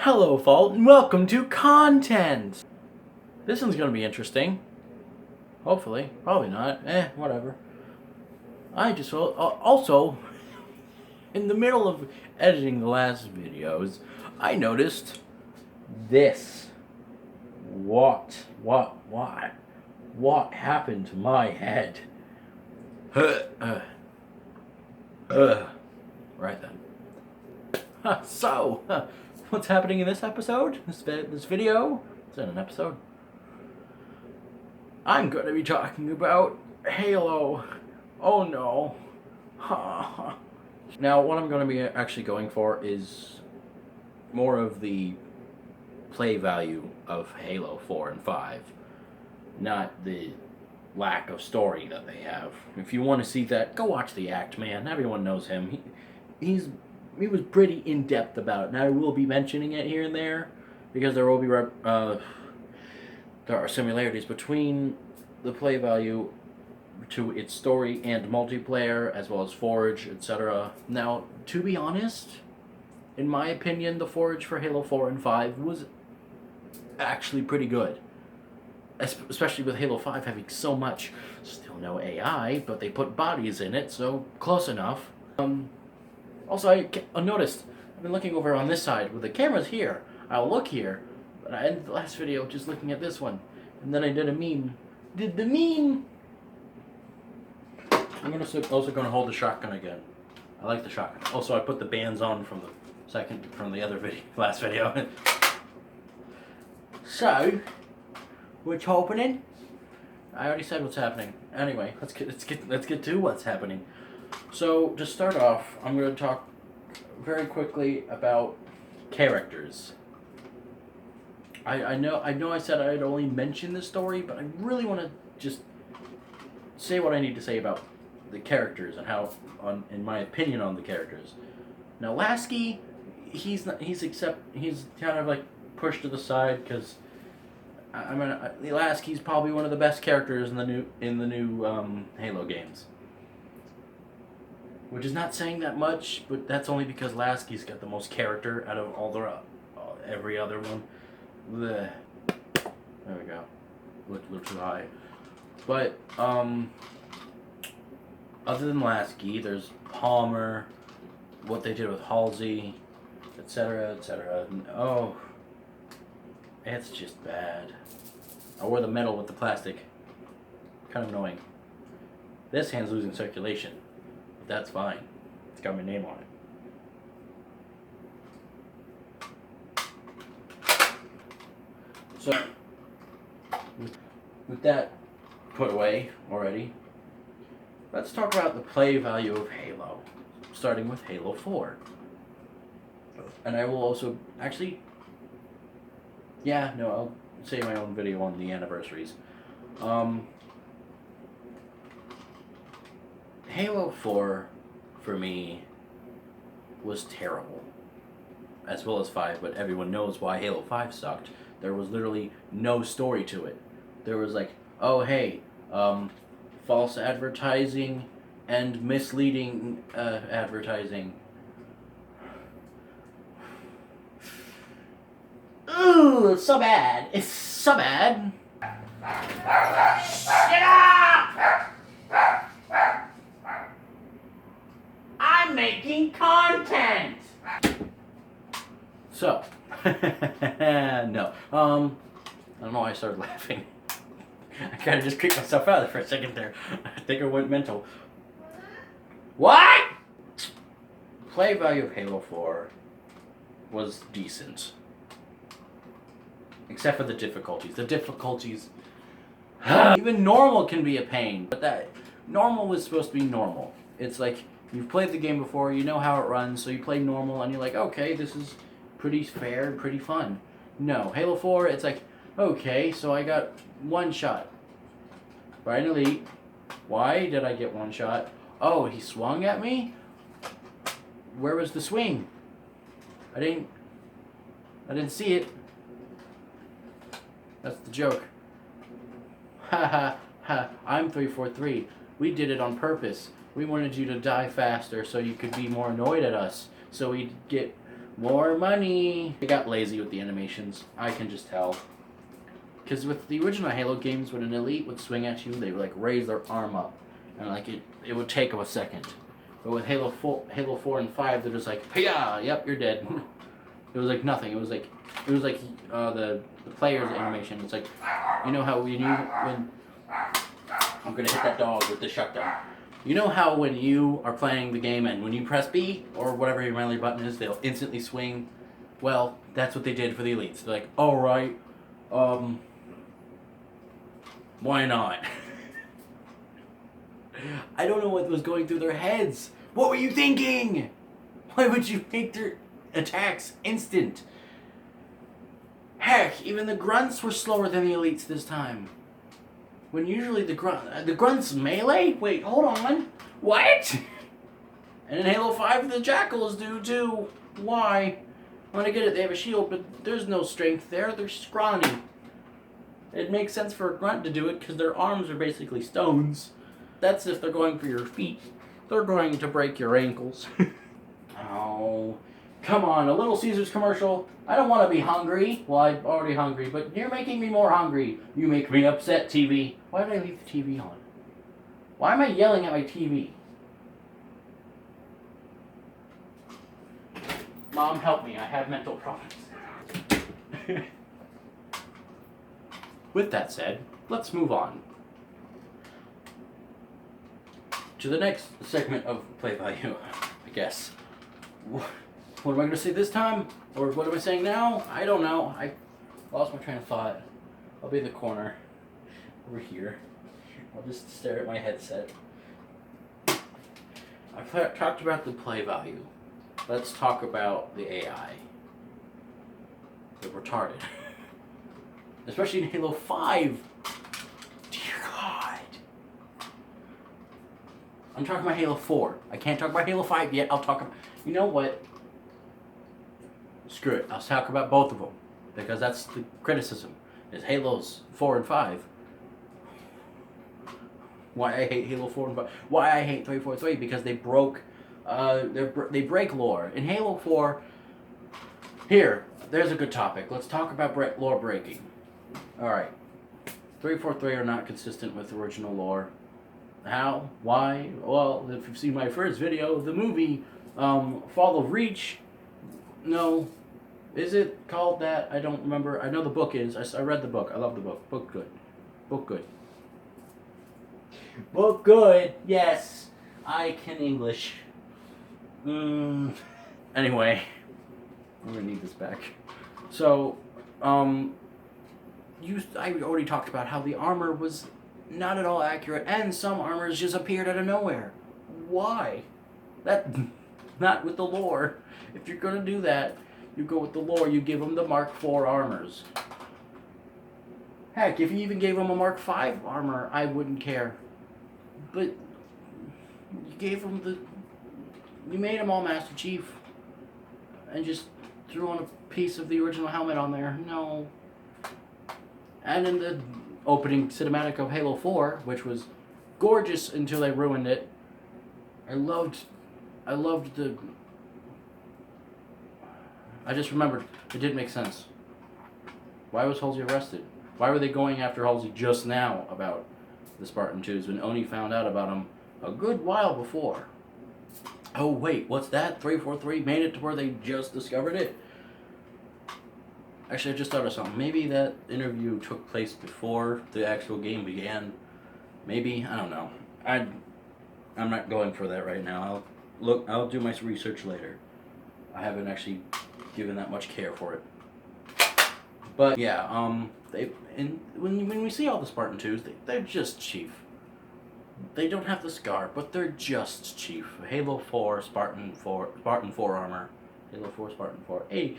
Hello, Fault, and welcome to Content! This one's gonna be interesting. Hopefully. Probably not. Whatever. Also, in the middle of editing the last videos, I noticed this. What happened to my head? Right then. So, what's happening in this episode? This video? Is that an episode? I'm going to be talking about Halo. Oh no. Now, what I'm going to be actually going for is more of the play value of Halo 4 and 5, not the lack of story that they have. If you want to see that, go watch The Act Man. Everyone knows him. He was pretty in depth about it. Now I will be mentioning it here and there because there will be there are similarities between the play value to its story and multiplayer, as well as Forge, etc. Now, to be honest, in my opinion, the Forge for Halo 4 and 5 was actually pretty good. Especially with Halo 5 having so much, still no AI, but they put bodies in it, so close enough. Also, I noticed, I've been looking over on this side, with the cameras here, I'll look here, but I ended the last video just looking at this one, and then I did a meme. Did the meme! I'm also going to hold the shotgun again. I like the shotgun. Also, I put the bands on from the other video, last video. So, what's happening? I already said what's happening. Anyway, let's get to what's happening. So, to start off, I'm going to talk very quickly about characters. I know I said I'd only mention the story, but I really want to just say what I need to say about the characters and how, in my opinion, on the characters. Now, Lasky, he's kind of like pushed to the side because Lasky's probably one of the best characters in the new Halo games. Which is not saying that much, but that's only because Lasky's got the most character out of all every other one. Blech. There we go. Look too high. But other than Lasky, there's Palmer, what they did with Halsey, etc., etc. Oh, it's just bad. I wore the metal with the plastic. Kind of annoying. This hand's losing circulation. But that's fine. It's got my name on it. So, with that put away already, let's talk about the play value of Halo, starting with Halo 4. And I will also, I'll say my own video on the anniversaries. Halo 4, for me, was terrible. As well as 5, but everyone knows why Halo 5 sucked. There was literally no story to it. There was like, oh hey, false advertising and misleading advertising. Ooh, it's so bad. It's so bad. Shut up! I'm making content! So, no. I don't know why I started laughing. I kind of just kicked myself out of there for a second there. I think I went mental. What? Play value of Halo 4 was decent. Except for the difficulties. The difficulties... Even normal can be a pain, but that... Normal was supposed to be normal. It's like, you've played the game before, you know how it runs, so you play normal, and you're like, okay, this is pretty fair, pretty fun. No, Halo 4, it's like, okay, so I got one shot. Right, Elite. Why did I get one shot? Oh, he swung at me? Where was the swing? I didn't see it. That's the joke. Ha ha ha, I'm 343. We did it on purpose. We wanted you to die faster so you could be more annoyed at us. So we'd get More money. They got lazy with the animations. I can just tell. Because with the original Halo games, when an elite would swing at you, they would like raise their arm up, and like it would take them a second. But with Halo 4 and 5, they're just like, yeah, yep, you're dead. It was like nothing. It was like the player's animation. It's like, you know how when I'm gonna hit that dog with the shotgun. You know how when you are playing the game and when you press B or whatever your melee button is, they'll instantly swing? Well, that's what they did for the elites. They're like, alright, why not? I don't know what was going through their heads. What were you thinking? Why would you make their attacks instant? Heck, even the grunts were slower than the elites this time. When usually the grunts melee? Wait, hold on. What? And in Halo 5, the jackals do too. Why? When I get it, they have a shield, but there's no strength there. They're scrawny. It makes sense for a grunt to do it because their arms are basically stones. That's if they're going for your feet. They're going to break your ankles. Oh, come on, a Little Caesars commercial. I don't want to be hungry. Well, I'm already hungry, but you're making me more hungry. You make me upset, TV. Why did I leave the TV on? Why am I yelling at my TV? Mom, help me. I have mental problems. With that said, let's move on to the next segment of play value, I guess. What am I going to say this time? Or what am I saying now? I don't know. I lost my train of thought. I'll be in the corner over here. I'll just stare at my headset. I've talked about the play value. Let's talk about the AI. They're retarded. Especially in Halo 5. Dear God. I'm talking about Halo 4. I can't talk about Halo 5 yet. I'll talk about... You know what? Screw it. I'll talk about both of them. Because that's the criticism. Is Halos 4 and 5. Why I hate Halo 4 and 5. Why I hate 343. Because they broke... they break lore. In Halo 4... Here. There's a good topic. Let's talk about lore breaking. Alright. 343 are not consistent with original lore. How? Why? Well, if you've seen my first video, the movie Fall of Reach, no, is it called that? I don't remember. I know the book is. I read the book. I love the book. Book good. Book good. Book good. Yes. I can English. Anyway, I'm gonna need this back. So, I already talked about how the armor was not at all accurate, and some armors just appeared out of nowhere. Why? Not with the lore. If you're gonna do that, you go with the lore. You give them the Mark IV armors. Heck, if you even gave them a Mark V armor, I wouldn't care. But you gave them you made them all Master Chief, and just threw on a piece of the original helmet on there. No. And in the opening cinematic of Halo 4, which was gorgeous until they ruined it, I loved the... I just remembered, it didn't make sense. Why was Halsey arrested? Why were they going after Halsey just now about the Spartan 2s when Oni found out about them a good while before? Oh wait, what's that? 343 made it to where they just discovered it? Actually, I just thought of something. Maybe that interview took place before the actual game began. Maybe, I don't know. I'm not going for that right now. I'll do my research later. I haven't actually given that much care for it. But yeah, when we see all the Spartan 2s, they're just Chief. They don't have the scar, but they're just Chief. Halo 4, Spartan 4 armor. Halo 4, Spartan 4. Hey,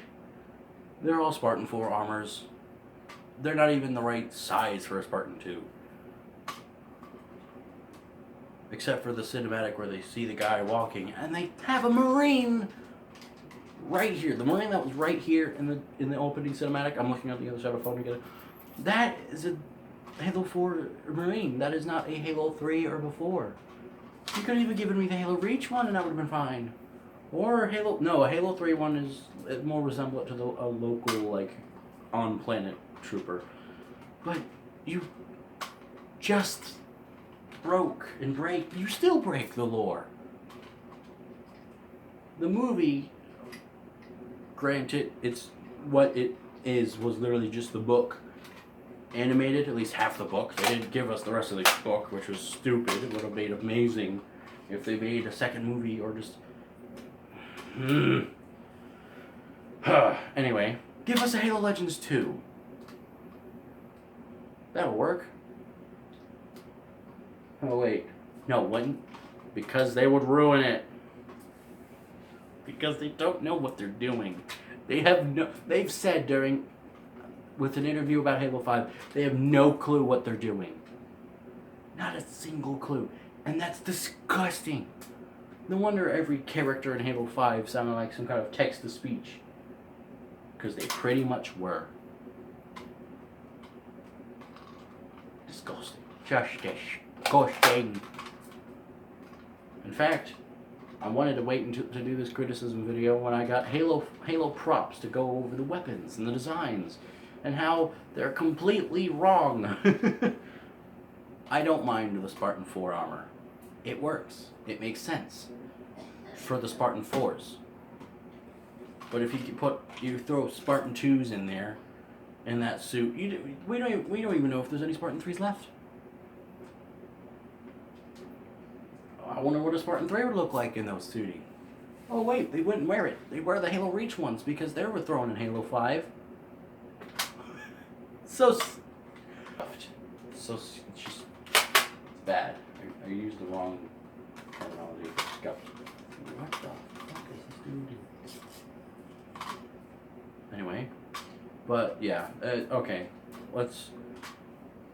they're all Spartan 4 armors. They're not even the right size for a Spartan 2. Except for the cinematic where they see the guy walking, and they have a Marine right here. The Marine that was right here in the opening cinematic. I'm looking at the other side of the phone again. That is a Halo 4 Marine. That is not a Halo 3 or before. You could have even given me the Halo Reach one and that would have been fine. Or Halo. No, a Halo 3 one is more resemblant to a local, like, on planet trooper. But you just broke and break. You still break the lore. The movie, granted, it's what it is, was literally just the book. Animated, at least half the book. They didn't give us the rest of the book, which was stupid. It would have made amazing if they made a second movie or just... Anyway, give us a Halo Legends 2. That'll work. Oh, wait. No, wouldn't. Because they would ruin it. Because they don't know what they're doing. They've said with an interview about Halo 5, they have no clue what they're doing. Not a single clue. And that's disgusting. No wonder every character in Halo 5 sounded like some kind of text-to-speech. Because they pretty much were. Disgusting. Just disgusting. In fact, I wanted to wait to do this criticism video when I got Halo props to go over the weapons and the designs and how they're completely wrong. I don't mind the Spartan 4 armor. It works. It makes sense for the Spartan 4s. But if you throw Spartan 2s in there in that suit, we don't even know if there's any Spartan 3s left. I wonder what a Spartan 3 would look like in those suiting. Oh wait, they wouldn't wear it. They wear the Halo Reach ones because they were thrown in Halo 5. It's bad. I used the wrong terminology. What the fuck is this dude? Anyway, but yeah, okay.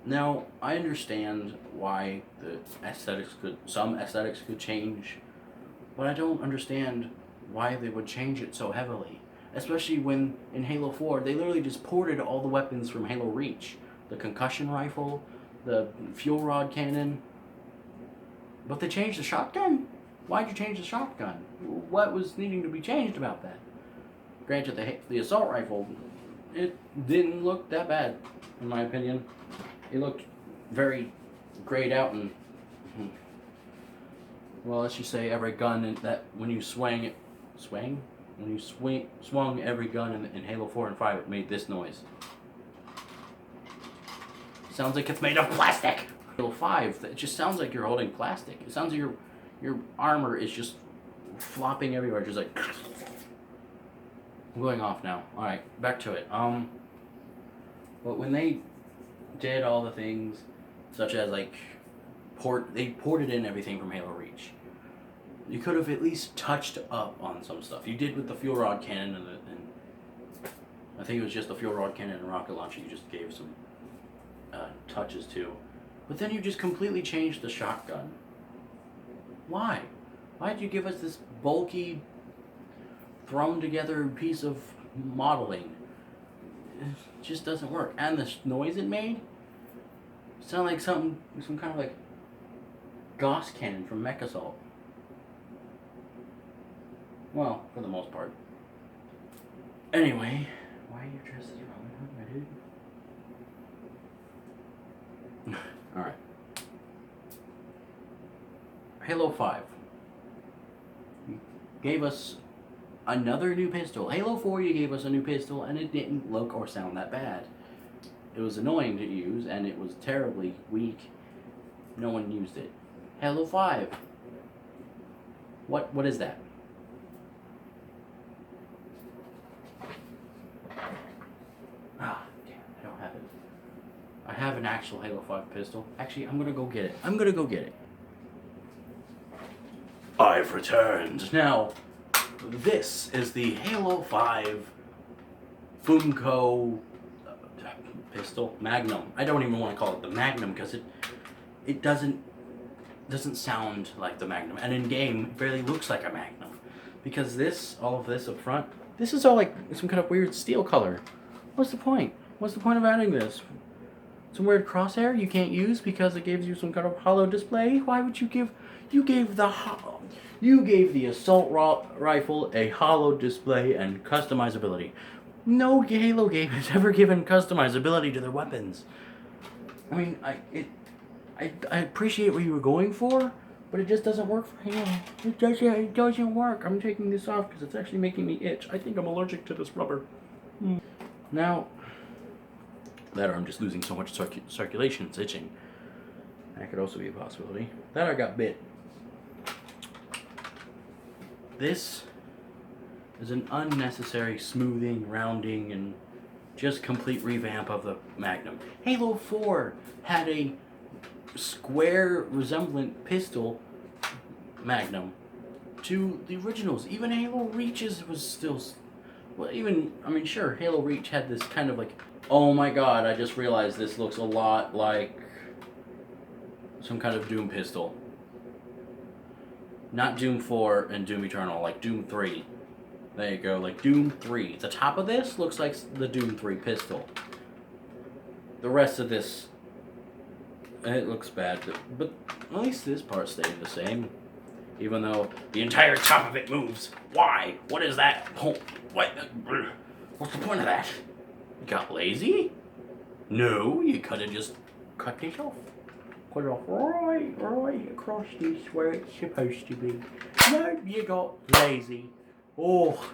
Now, I understand why some aesthetics could change, but I don't understand why they would change it so heavily. Especially when, in Halo 4, they literally just ported all the weapons from Halo Reach. The concussion rifle, the fuel rod cannon. But they changed the shotgun? Why'd you change the shotgun? What was needing to be changed about that? Granted, the assault rifle, it didn't look that bad, in my opinion. It looked very grayed out and, well, let's just say every gun that when you swung every gun in Halo 4 and 5, it made this noise. Sounds like it's made of plastic. Halo 5, it just sounds like you're holding plastic. It sounds like your armor is just flopping everywhere, just like. I'm going off now. All right, back to it. But when they did all the things, such as like they ported in everything from Halo Reach. You could have at least touched up on some stuff. You did with the fuel rod cannon and I think it was just the fuel rod cannon and rocket launcher. You just gave some touches to, but then you just completely changed the shotgun. Why? Why did you give us this bulky, thrown together piece of modeling? It just doesn't work. And the noise it made sounded like some kind of like Gauss cannon from MechAssault. Well, for the most part. Anyway, why are you dressed as Robin Hood, my dude? Alright. Halo 5 gave us another new pistol. Halo 4, you gave us a new pistol, and it didn't look or sound that bad. It was annoying to use, and it was terribly weak. No one used it. Halo 5. What is that? Ah, damn, I don't have it. I have an actual Halo 5 pistol. Actually, I'm gonna go get it. I've returned. Now, this is the Halo 5 Funko pistol, Magnum. I don't even want to call it the Magnum because it doesn't sound like the Magnum, and in game it barely looks like a Magnum because all of this up front, this is all like some kind of weird steel color. What's the point? What's the point of adding this? Some weird crosshair you can't use because it gives you some kind of hollow display? Why would you give... You gave the assault rifle a hollow display and customizability. No Halo game has ever given customizability to their weapons. I mean, I appreciate what you were going for, but it just doesn't work for Halo. It doesn't work. I'm taking this off because it's actually making me itch. I think I'm allergic to this rubber. Now, that or I'm just losing so much circulation, it's itching. That could also be a possibility. That I got bit. This is an unnecessary smoothing, rounding, and just complete revamp of the Magnum. Halo 4 had a square resemblant pistol Magnum to the originals. Even Halo Reach's was still, well, even, I mean, sure, Halo Reach had this kind of like, oh my god, I just realized this looks a lot like some kind of Doom pistol. Not Doom 4 and Doom Eternal, like Doom 3. There you go, like Doom 3. The top of this looks like the Doom 3 pistol. The rest of this, it looks bad, but at least this part stayed the same. Even though the entire top of it moves. Why? What is that? Oh, what? What's the point of that? You got lazy? No, you could have just cut this off. Cut it off right across this where it's supposed to be. No, you got lazy. Oh,